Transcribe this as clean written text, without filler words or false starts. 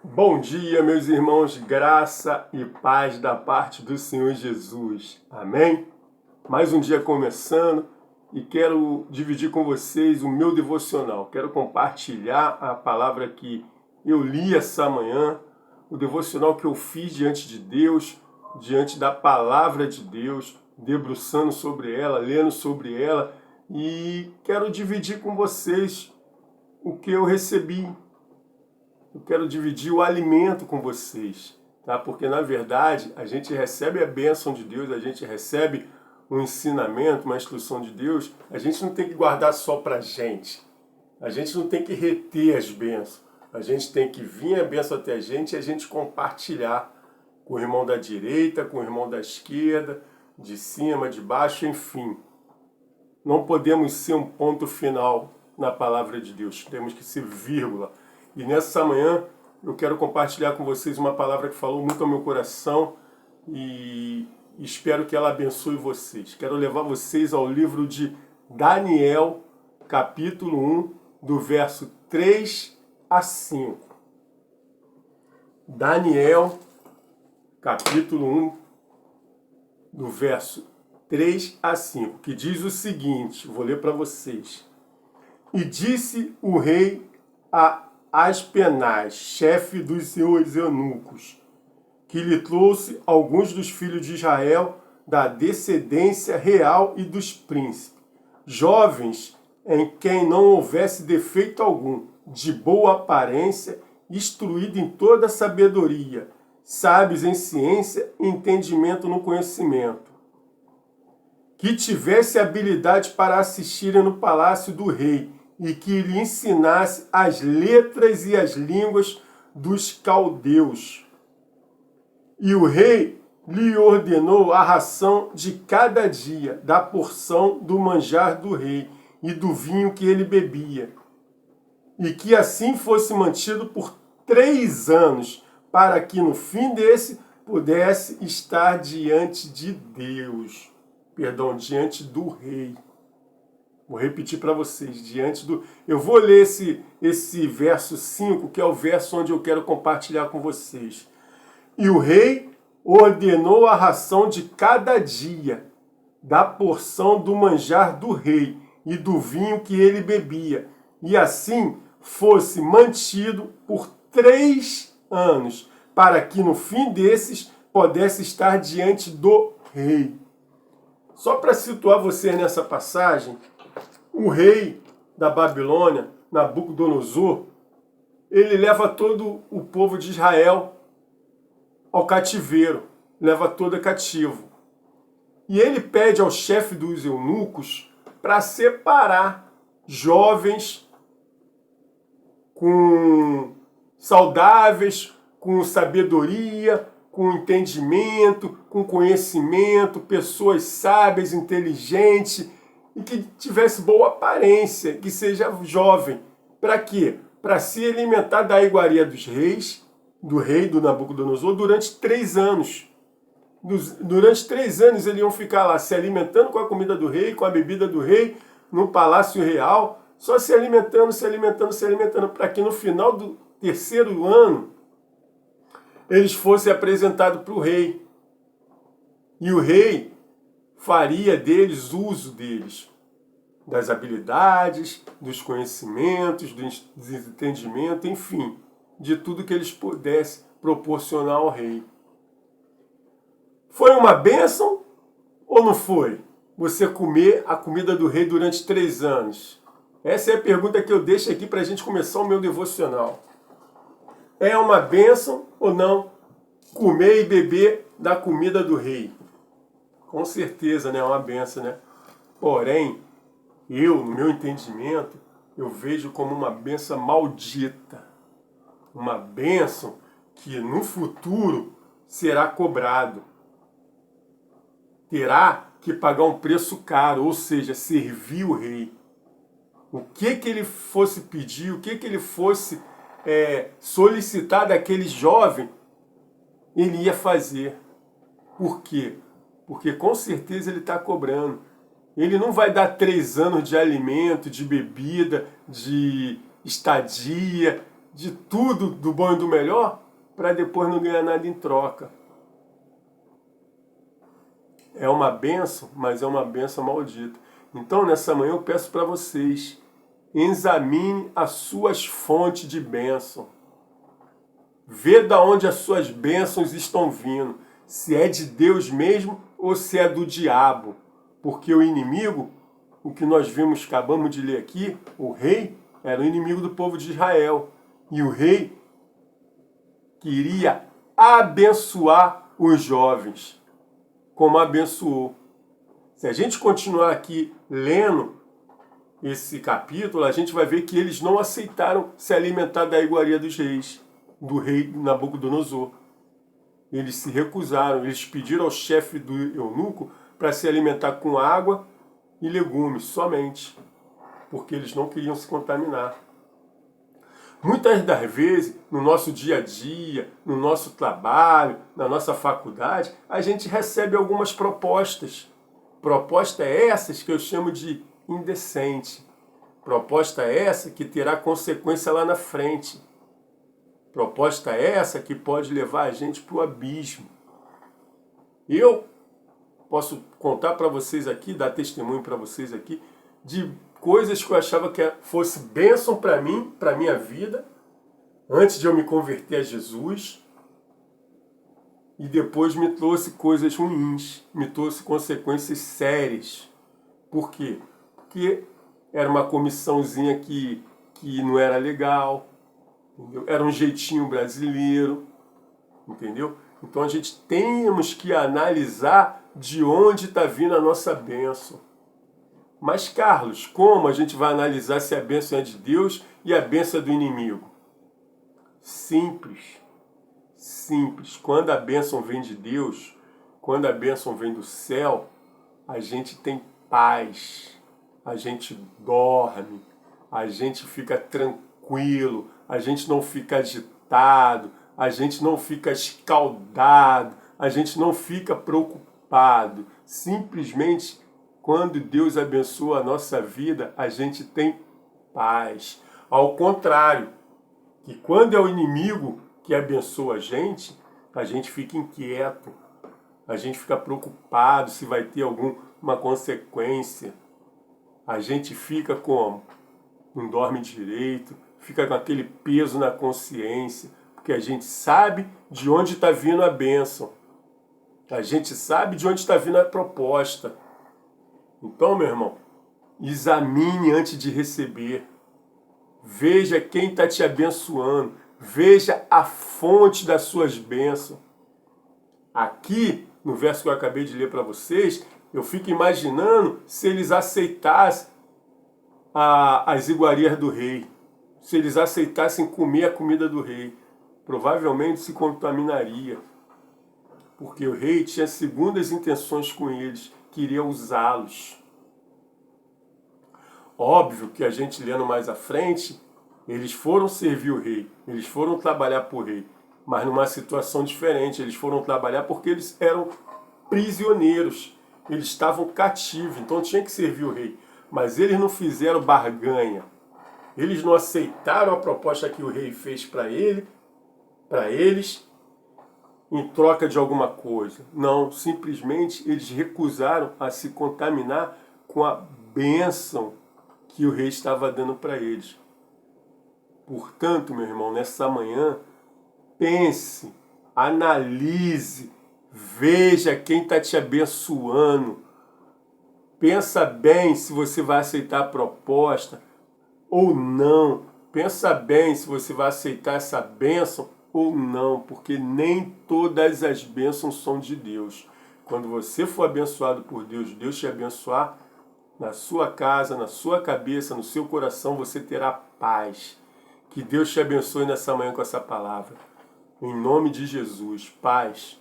Bom dia, meus irmãos, graça e paz da parte do Senhor Jesus. Amém? Mais um dia começando e quero dividir com vocês o meu devocional. Quero compartilhar a palavra que eu li essa manhã, o devocional que eu fiz diante de Deus, diante da palavra de Deus, debruçando sobre ela, lendo sobre ela e quero dividir com vocês o que eu recebi. Eu quero dividir o alimento com vocês, tá? Porque na verdade a gente recebe a bênção de Deus, a gente recebe um ensinamento, uma instrução de Deus, a gente não tem que guardar só pra gente. A gente não tem que reter as bênçãos. A gente tem que vir a bênção até a gente e a gente compartilhar com o irmão da direita, com o irmão da esquerda, de cima, de baixo, enfim. Não podemos ser um ponto final na palavra de Deus. Temos que ser vírgula. E nessa manhã eu quero compartilhar com vocês uma palavra que falou muito ao meu coração e espero que ela abençoe vocês. Quero levar vocês ao livro de Daniel, capítulo 1, do verso 3 a 5. Daniel, capítulo 1, do verso 3 a 5, que diz o seguinte, vou ler para vocês. E disse o rei a Aspenaz, chefe dos seus eunucos, que lhe trouxe alguns dos filhos de Israel da descendência real e dos príncipes, jovens em quem não houvesse defeito algum, de boa aparência, instruído em toda sabedoria, sábios em ciência e entendimento no conhecimento, que tivesse habilidade para assistirem no palácio do rei, e que lhe ensinasse as letras e as línguas dos caldeus. E o rei lhe ordenou a ração de cada dia, da porção do manjar do rei e do vinho que ele bebia, e que assim fosse mantido por 3 anos, para que no fim desse pudesse estar diante de Deus, diante do rei. Vou repetir para vocês, Eu vou ler esse verso 5, que é o verso onde eu quero compartilhar com vocês. E o rei ordenou a ração de cada dia, da porção do manjar do rei e do vinho que ele bebia, e assim fosse mantido por 3 anos, para que no fim desses pudesse estar diante do rei. Só para situar vocês nessa passagem, o rei da Babilônia, Nabucodonosor, ele leva todo o povo de Israel ao cativeiro, leva todo cativo. E ele pede ao chefe dos eunucos para separar jovens com saudáveis, com sabedoria, com entendimento, com conhecimento, pessoas sábias, inteligentes, e que tivesse boa aparência, que seja jovem. Para quê? Para se alimentar da iguaria dos reis, do rei do Nabucodonosor, durante 3 anos. Durante 3 anos eles iam ficar lá se alimentando com a comida do rei, com a bebida do rei, no palácio real, só se alimentando, para que no final do 3º ano eles fossem apresentados para o rei. E o rei faria deles uso deles, das habilidades, dos conhecimentos, do entendimento, enfim, de tudo que eles pudessem proporcionar ao rei. Foi uma bênção ou não foi? Você comer a comida do rei durante 3 anos? Essa é a pergunta que eu deixo aqui para a gente começar o meu devocional. É uma bênção ou não comer e beber da comida do rei? Com certeza, né? É uma benção, né? Porém, no meu entendimento, eu vejo como uma benção maldita. Uma benção que no futuro será cobrado. Terá que pagar um preço caro, ou seja, servir o rei. O que ele fosse pedir, o que ele fosse solicitar daquele jovem, ele ia fazer. Por quê? Porque com certeza ele está cobrando. Ele não vai dar 3 anos de alimento, de bebida, de estadia, de tudo, do bom e do melhor, para depois não ganhar nada em troca. É uma bênção, mas é uma bênção maldita. Então, nessa manhã eu peço para vocês, examine as suas fontes de bênção. Vê de onde as suas bênçãos estão vindo. Se é de Deus mesmo ou se é do diabo. Porque o inimigo, o que nós vimos, acabamos de ler aqui, o rei era o inimigo do povo de Israel. E o rei queria abençoar os jovens, como abençoou. Se a gente continuar aqui lendo esse capítulo, a gente vai ver que eles não aceitaram se alimentar da iguaria dos reis, do rei Nabucodonosor. Eles se recusaram, eles pediram ao chefe do eunuco para se alimentar com água e legumes somente, porque eles não queriam se contaminar. Muitas das vezes, no nosso dia a dia, no nosso trabalho, na nossa faculdade, a gente recebe algumas propostas. Proposta essas que eu chamo de indecente. Proposta essa que terá consequência lá na frente. Proposta essa que pode levar a gente para o abismo. Eu posso contar para vocês aqui, dar testemunho para vocês aqui, de coisas que eu achava que fosse bênção para mim, para minha vida, antes de eu me converter a Jesus, e depois me trouxe coisas ruins, me trouxe consequências sérias. Por quê? Porque era uma comissãozinha que não era legal, entendeu? Era um jeitinho brasileiro, entendeu? Então a gente temos que analisar de onde está vindo a nossa bênção. Mas, Carlos, como a gente vai analisar se a bênção é de Deus e a bênção é do inimigo? Simples. Simples. Quando a bênção vem de Deus, quando a bênção vem do céu, a gente tem paz, a gente dorme, a gente fica tranquilo, a gente não fica agitado, a gente não fica escaldado, a gente não fica preocupado. Simplesmente, quando Deus abençoa a nossa vida, a gente tem paz. Ao contrário, que quando é o inimigo que abençoa a gente fica inquieto, a gente fica preocupado se vai ter alguma consequência. A gente fica como? Não dorme direito, fica com aquele peso na consciência, porque a gente sabe de onde está vindo a bênção. A gente sabe de onde está vindo a proposta. Então, meu irmão, examine antes de receber. Veja quem está te abençoando. Veja a fonte das suas bênçãos. Aqui, no verso que eu acabei de ler para vocês, eu fico imaginando se eles aceitassem as iguarias do rei. Se eles aceitassem comer a comida do rei. Provavelmente se contaminaria. Porque o rei tinha segundas intenções com eles. Queria usá-los. Óbvio que a gente lendo mais à frente, eles foram servir o rei, eles foram trabalhar para o rei, mas numa situação diferente. Eles foram trabalhar porque eles eram prisioneiros, eles estavam cativos, então tinha que servir o rei. Mas eles não fizeram barganha, eles não aceitaram a proposta que o rei fez para eles, em troca de alguma coisa. Não, simplesmente eles recusaram a se contaminar com a bênção que o rei estava dando para eles. Portanto, meu irmão, nessa manhã, pense, analise, veja quem está te abençoando. Pensa bem se você vai aceitar a proposta ou não. Pensa bem se você vai aceitar essa bênção ou não, porque nem todas as bênçãos são de Deus. Quando você for abençoado por Deus, Deus te abençoar, na sua casa, na sua cabeça, no seu coração, você terá paz. Que Deus te abençoe nessa manhã com essa palavra. Em nome de Jesus, paz.